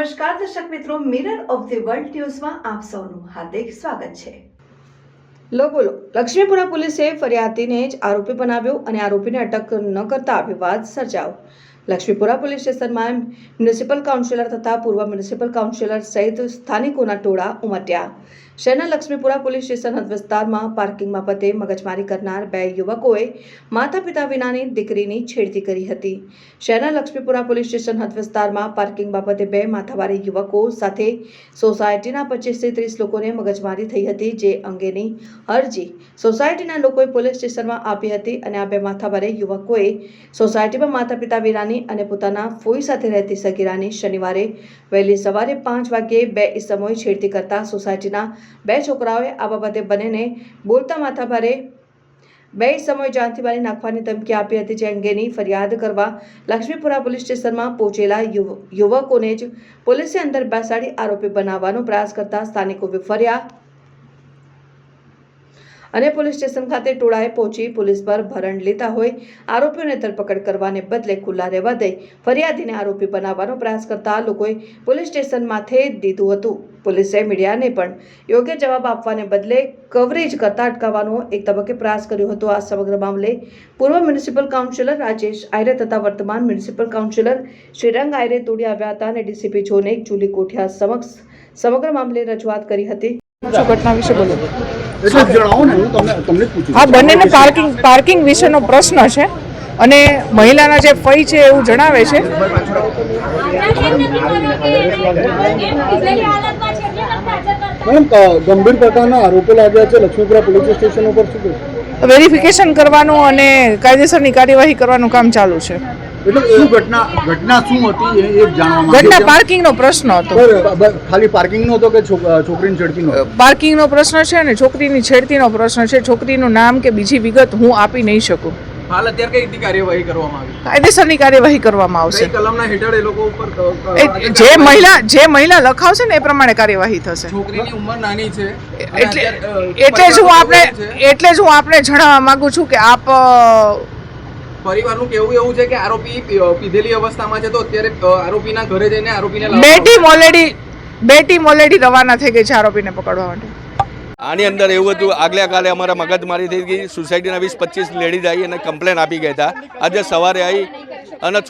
નમસ્કાર દર્શક મિત્રો, મિરર ઓફ ધ વર્લ્ડ ન્યૂઝમાં આપ સૌનું હાર્દિક સ્વાગત છે। લો બોલો લક્ષ્મીપુરા પોલીસે ફરિયાદીને જ આરોપી બનાવ્યો અને આરોપીને અટક ન કરતા વિવાદ સર્જાયો। લક્ષ્મીપુરા પોલીસ સ્ટેશનમાં મ્યુનિસિપલ કાઉન્સિલર તથા પૂર્વ મ્યુનિસિપલ કાઉન્સિલર સહિત સ્થાનિકોના ટોળા ઉમટ્યા। શહેરના લક્ષ્મીપુરા પોલીસ સ્ટેશન હદ વિસ્તારમાં પાર્કિંગ બાબતે મગજમારી કરનાર બે યુવકોએ માતા પિતા વિનાની દીકરીની છેડતી કરી હતી। શહેરના લક્ષ્મીપુરા પોલીસ સ્ટેશન હદ વિસ્તારમાં પાર્કિંગ બાબતે બે માથાભારે યુવકો સાથે સોસાયટીના 25 થી 30 લોકોને મગજમારી થઈ હતી, જે અંગેની અરજી સોસાયટીના લોકોએ પોલીસ સ્ટેશનમાં આપી હતી અને આ બે માથાભારે યુવકોએ સોસાયટીમાં માતા પિતા વિનાની અને પોતાના ફોઈ સાથે રહેતી સગીરાની શનિવારે વહેલી સવારે 5 વાગ્યે બે ઈસમોએ છેડતી કરતા સોસાયટીના બે છોકરાઓએ આ બાબતે બંનેને બોલતા માથાભારે બે ઈસમોએ જાનથી મારી નાખવાની ધમકી આપી હતી, જે અંગેની ફરિયાદ કરવા લક્ષ્મીપુરા પોલીસ સ્ટેશનમાં પહોંચેલા યુવકોને જ પોલીસે અંદર બેસાડી આરોપી બનાવવાનો પ્રયાસ કરતા સ્થાનિકો વિફર્યા અને પોલીસ સ્ટેશન ખાતે ટોળાએ પહોંચી પોલીસ પર ભરણ લેતા હોય આરોપીઓને ધરપકડ કરવાને બદલે ખુલ્લા રહેવા દઈ ફરિયાદીને આરોપી બનાવવાનો પ્રયાસ કરતા લોકોએ પોલીસ સ્ટેશન માથે દીધું હતું। પોલીસે મીડિયાને પણ યોગ્ય જવાબ આપવાને બદલે કવરેજ કરતા અટકાવવાનો એક તબક્કે પ્રયાસ કર્યો હતો। આ સમગ્ર મામલે પૂર્વ મ્યુનિસિપલ કાઉન્સિલર રાજેશ આયરે તથા વર્તમાન મ્યુનિસિપલ કાઉન્સિલર શ્રીરંગ આયરે દોડી આવ્યા હતા અને ડીસીપી જોને જુલી કોઠિયા સમક્ષ સમગ્ર મામલે રજૂઆત કરી હતી। ઘટના વિશે બોલો। આ બંનેને પાર્કિંગ વિશેનો પ્રશ્ન છે અને મહિલાના જે ફઈ છે એવું જણાવે છે। ગંભીર પ્રકારના આરોપો લાગ્યા છે લક્ષ્મીપુરા પોલીસ સ્ટેશન ઉપર, શું વેરિફિકેશન કરવાનું અને કાયદેસરની કાર્યવાહી કરવાનું કામ ચાલુ છે। એટલે એ ઘટના શું હતી એ જાણવા ઘટના પાર્કિંગનો પ્રશ્ન હતો। ખાલી પાર્કિંગનો હતો કે છોકરીની છેડતીનો? પાર્કિંગનો પ્રશ્ન છે અને છોકરીની છેડતીનો પ્રશ્ન છે। છોકરીનું નામ કે બીજી વિગત હું આપી નહીં શકું। હાલ અત્યારે કઈ રીતે કાર્યવાહી કરવામાં આવી? કાયદેસરની કાર્યવાહી કરવામાં આવશે। કલમના હેઠળ એ લોકો ઉપર જે મહિલા લખાવશે ને એ પ્રમાણે કાર્યવાહી થશે। છોકરીની ઉંમર નાની છે એટલે જ હું આપણે જણાવવા માંગુ છું કે આપ પરિવારનું કેવું એવું છે કે આરોપી પીધેલી અવસ્થામાં છે, તો અત્યારે આરોપીના ઘરે જઈને આરોપીને બે ટીમ ઓલરેડી રવાના થઈ ગઈ છે આરોપીને પકડવા માટે। આની અંદર એવું હતું, આગલા કાલે અમારા મગજમારી થઈ ગઈ, સોસાયટીના 20-25 લેડીઝ આવી અને કમ્પ્લેન આપી ગયા હતા। આજે સવારે આવી અને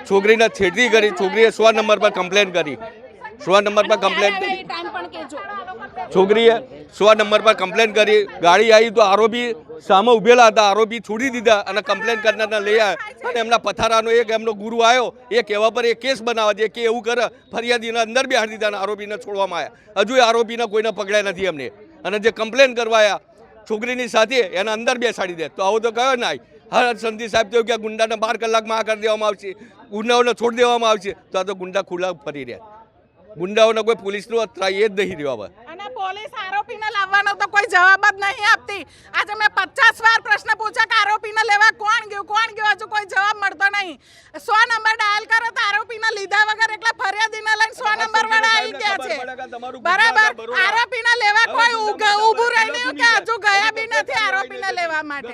છોકરીને છેડતી કરી। છોકરીએ 100 નંબર પર કમ્પ્લેન કરી। 100 નંબર પર કમ્પ્લેન છોકરીએ 100 નંબર પર કમ્પ્લેન કરી। ગાડી આવી તો આરોપી સામે ઉભેલા હતા, આરોપી છોડી દીધા અને કમ્પ્લેન કરનારને લઈ આવ્યા અને એમના પથારાનો એમનો ગુરુ આવ્યો, એ કહેવા પર એ કેસ બનાવવા દે કે એવું કરે, ફરિયાદીને અંદર બેહાડી દીધા અને આરોપીને છોડવામાં આવ્યા। હજુ આરોપીને કોઈને પકડ્યા નથી એમને, અને જે કમ્પ્લેન કરવાયા છોકરીની સાથે એને અંદર બેસાડી દે, તો આવું તો કયો ના। હર સંધિ સાહેબ તો કે ગુંડાને 12 કલાકમાં આ કરી દેવામાં આવશે, ગુંડાઓને છોડી દેવામાં આવશે, તો આ તો ગુંડા ખુલ્લા ફરી રહ્યા। ગુંડાઓને કોઈ પોલીસનો ત્રાય જ નહીં રહ્યો। હવે પોલીસ આરોપીને લાવવાનો તો કોઈ જવાબ જ નહીં આપતી। આજે મેં 50 વાર પ્રશ્ન પૂછ્યા કે આરોપીને લેવા કોણ ગયું, હજુ કોઈ જવાબ મળતો નહીં। 100 નંબર ડાયલ કરો તો આરોપીને લીધા વગર એટલે ફરિયાદીને લઈને 100 નંબર વાળા આવી ગયા છે, બરાબર। આરોપીને લેવા કોઈ ઊભું રહીને કે હજુ ગયા બી નથી આરોપીને લેવા માટે।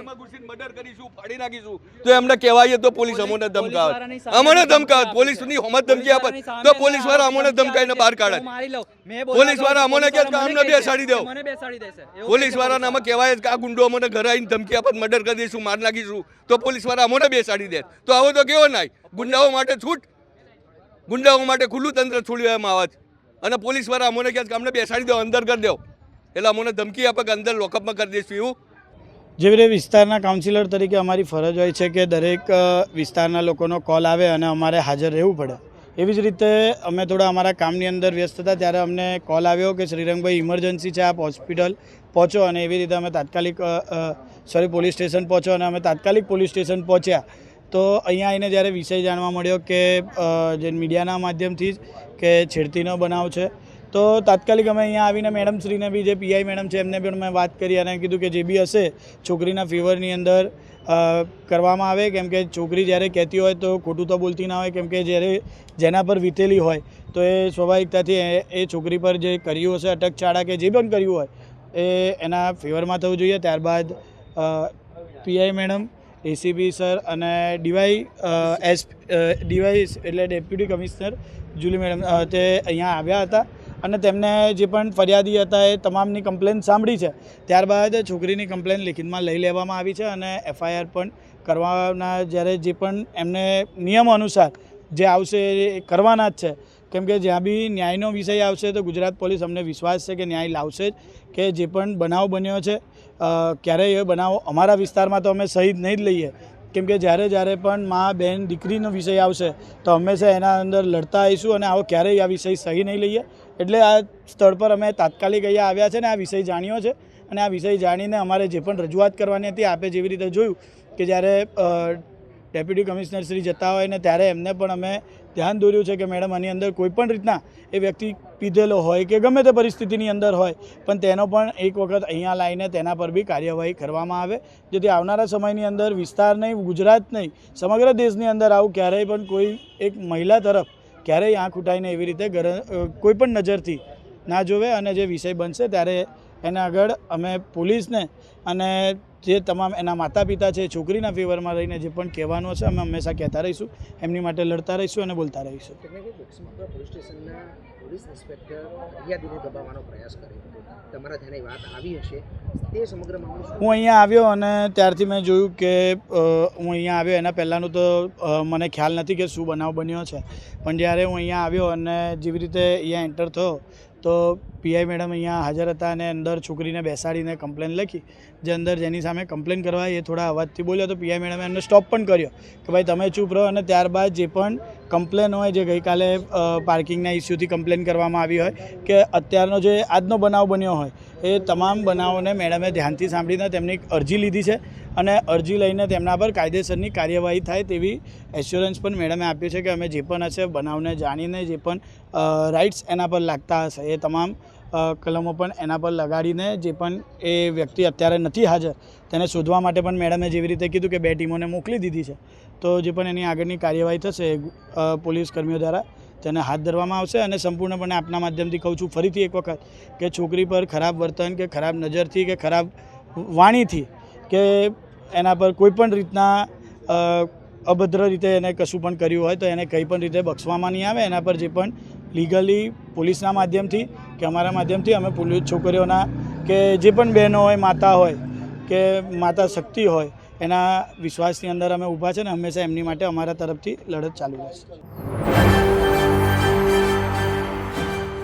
મર્ડર કરીશું, ફાડી નાખીશું, તો એમને કહેવાય તો પોલીસ અમોને ધમકાવે, પોલીસની હમત ધમકી આપે તો પોલીસ વાળા અમોને ધમકાઈને બહાર કાઢે। પોલીસ વાળા અમોને કે અમને બેસાડી દો, પોલીસ વાળાને અમે કહેવાય કે આ ગુંડો અમને ઘરે આવીને ધમકી આપે, મર્ડર કરી દઈશું, માર નાખીશું, તો પોલીસ વાળા અમને બેસાડી દે। તો આવો તો કેવો નાય? ગુંડાઓ માટે છૂટ, ગુંડાઓ માટે ખુલ્લું તંત્ર છોડી દેવામાં આવે અને પોલીસ વાળા અમને કહે કે અમને બેસાડી દો, અંદર કરી દો, એટલે અમને ધમકી આપે કે અંદર લોકઅપમાં કરી દઈશું। એવું જેવી રીતે વિસ્તારના કાઉન્સિલર તરીકે અમારી ફરજ હોય છે કે દરેક વિસ્તારના લોકોનો કોલ આવે અને અમારે હાજર રહેવું પડે। એવી જ રીતે અમે થોડા અમારા કામની અંદર વ્યસ્ત હતા ત્યારે અમને કોલ આવ્યો કે શ્રીરંગભાઈ ઇમરજન્સી છે, આપ હોસ્પિટલ પહોંચો, અને એવી રીતે અમે પોલીસ સ્ટેશન પહોંચો અને અમે તાત્કાલિક પોલીસ સ્ટેશન પહોંચ્યા। તો અહીંયા આવીને જ્યારે વિષય જાણવા મળ્યો કે જે મીડિયાના માધ્યમથી જ કે છેડતીનો બનાવ છે, તો તાત્કાલિક અમે અહીંયા આવીને મેડમશ્રીને બી, જે પીઆઈ મેડમ છે એમને પણ મેં વાત કરી અને કીધું કે જે બી હશે છોકરીના ફેવરની અંદર કરવામાં આવે, કેમ કે છોકરી જ્યારે કહેતી હોય તો ખોટું તો બોલતી ના હોય, કેમ કે જેના પર વીતેલી હોય તો એ સ્વાભાવિકતાથી એ છોકરી પર જે કર્યું હશે અટકચાળા કે જે પણ કર્યું હોય એ એના ફેવરમાં થવું જોઈએ। ત્યારબાદ પીઆઈ મેડમ એસીબી સર અને ડીવાય એટલે ડેપ્યુટી કમિશનર જુલી મેડમ તે અહીંયા આવ્યા હતા અને તેમને જે પણ ફરિયાદી હતા એ તમામની કમ્પ્લેન સાંભળી છે. ત્યારબાદ છોકરીની કમ્પ્લેન લિખિતમાં લઈ લેવામાં આવી છે અને એફઆઈઆર પણ કરવાના જ્યારે જે પણ એમને નિયમો અનુસાર જે આવશે એ કરવાના જ છે. કેમ કે જ્યાં બી ન્યાયનો વિષય આવશે તો ગુજરાત પોલીસ અમને વિશ્વાસ છે કે ન્યાય લાવશે જ. કે જે પણ બનાવ બન્યો છે ક્યારેય એ બનાવ અમારા વિસ્તારમાં તો અમે સહી નહીં જ લઈએ. કેમ કે જ્યારે પણ મા બહેન દીકરીનો વિષય આવશે તો હંમેશા એના અંદર લડતા આવીશું અને આવો ક્યારેય આ વિષય સહી નહીં લઈએ. એટલે આ સ્થળ પર અમે તાત્કાલિક અહીંયા આવ્યા છે ને આ વિષય જાણ્યો છે અને આ વિષય જાણીને અમારે જે પણ રજૂઆત કરવાની હતી આપે જેવી રીતે જોયું કે જ્યારે ડેપ્યુટી કમિશનર શ્રી જતા હોય ને ત્યારે એમને પણ અમે ધ્યાન દોર્યું છે કે મેડમ આની અંદર કોઈ પણ રીતના એ વ્યક્તિ પીધેલો હોય કે ગમે તે પરિસ્થિતિની અંદર હોય પણ તેનો પણ એક વખત અહીંયા લાવીને તેના પર બી કાર્યવાહી કરવામાં આવે, જેથી આવનારા સમયની અંદર વિસ્તાર નહીં, ગુજરાત નહીં, સમગ્ર દેશની અંદર આવું ક્યારેય પણ કોઈ એક મહિલા તરફ ક્યારેય આંખ ઉઠાઈને એવી રીતે કોઈ પણ નજરથી ના જોવે. અને જે વિષય બનશે ત્યારે એના આગળ અમે પોલીસને અને જે તમામ એના માતા પિતા છે છોકરીના ફેવરમાં રહીને જે પણ કહેવાનું હશે અમે હંમેશા કહેતા રહીશું, એમની માટે લડતા રહીશું અને બોલતા રહીશું. પોલીસ સ્ટેશનના પોલીસ ઇન્સ્પેક્ટર ફરિયાદીને દબાવવાનો પ્રયાસ કર્યો હતો, તમારા ધ્યાને વાત આવી હશે, તે સમગ્ર મામલો હું અહીંયા આવ્યો અને ત્યારથી મેં જોયું કે હું અહીંયા આવ્યો એના પહેલાંનું તો મને ખ્યાલ નથી કે શું બનાવ બન્યો છે. પણ જ્યારે હું અહીંયા આવ્યો અને જેવી રીતે અહીંયા એન્ટર થયો તો પીઆઈ મેડમ અહીંયા હાજર હતા અને અંદર છોકરીને બેસાડીને કમ્પ્લેન લખી. જે અંદર જેની સામે કમ્પ્લેન કરવા એ થોડા અવાજથી બોલ્યો તો પીઆઈ મેડમે એમને સ્ટોપ પણ કર્યો કે ભાઈ તમે ચૂપ રહો. અને ત્યારબાદ જે પણ કમ્પ્લેન હોય, જે ગઈકાલે પાર્કિંગના ઇસ્યુથી કમ્પ્લેન કરવામાં આવી હોય કે અત્યારનો જે આજનો બનાવ બન્યો હોય એ તમામ બનાવોને મેડમે ધ્યાનથી સાંભળીને તેમની અરજી લીધી છે અને અરજી લઈને તેમના પર કાયદેસરની કાર્યવાહી થાય તેવી એશ્યોરન્સ પણ મેડમે આપ્યું છે કે અમે જે પણ હશે બનાવને જાણીને જે પણ રાઇટ્સ એના પર લાગતા હશે એ તમામ કલમો પણ એના પર લગાડીને જે પણ એ વ્યક્તિ અત્યારે નથી હાજર તેને શોધવા માટે પણ મેડમે જેવી રીતે કીધું કે 2 ટીમોને મોકલી દીધી છે. તો જે પણ એની આગળની કાર્યવાહી થશે પોલીસ કર્મીઓ દ્વારા તેને હાથ ધરવામાં આવશે. અને સંપૂર્ણપણે આપના માધ્યમથી કહું છું ફરીથી એક વખત કે છોકરી પર ખરાબ વર્તન કે ખરાબ નજરથી કે ખરાબ વાણીથી કે એના પર કોઈ પણ રીતના અભદ્ર રીતે એને કશું પણ કર્યું હોય તો એને કંઈ પણ રીતે બક્ષવામાં નહીં આવે. એના પર જે પણ લીગલી પોલીસના માધ્યમથી કે અમારા માધ્યમથી અમે પોલીસ છોકરીઓના કે જે પણ બહેનો હોય, માતા હોય કે માતા શક્તિ હોય એના વિશ્વાસની અંદર અમે ઊભા છે ને હંમેશા એમની માટે અમારા તરફથી લડત ચાલુ રહેશે.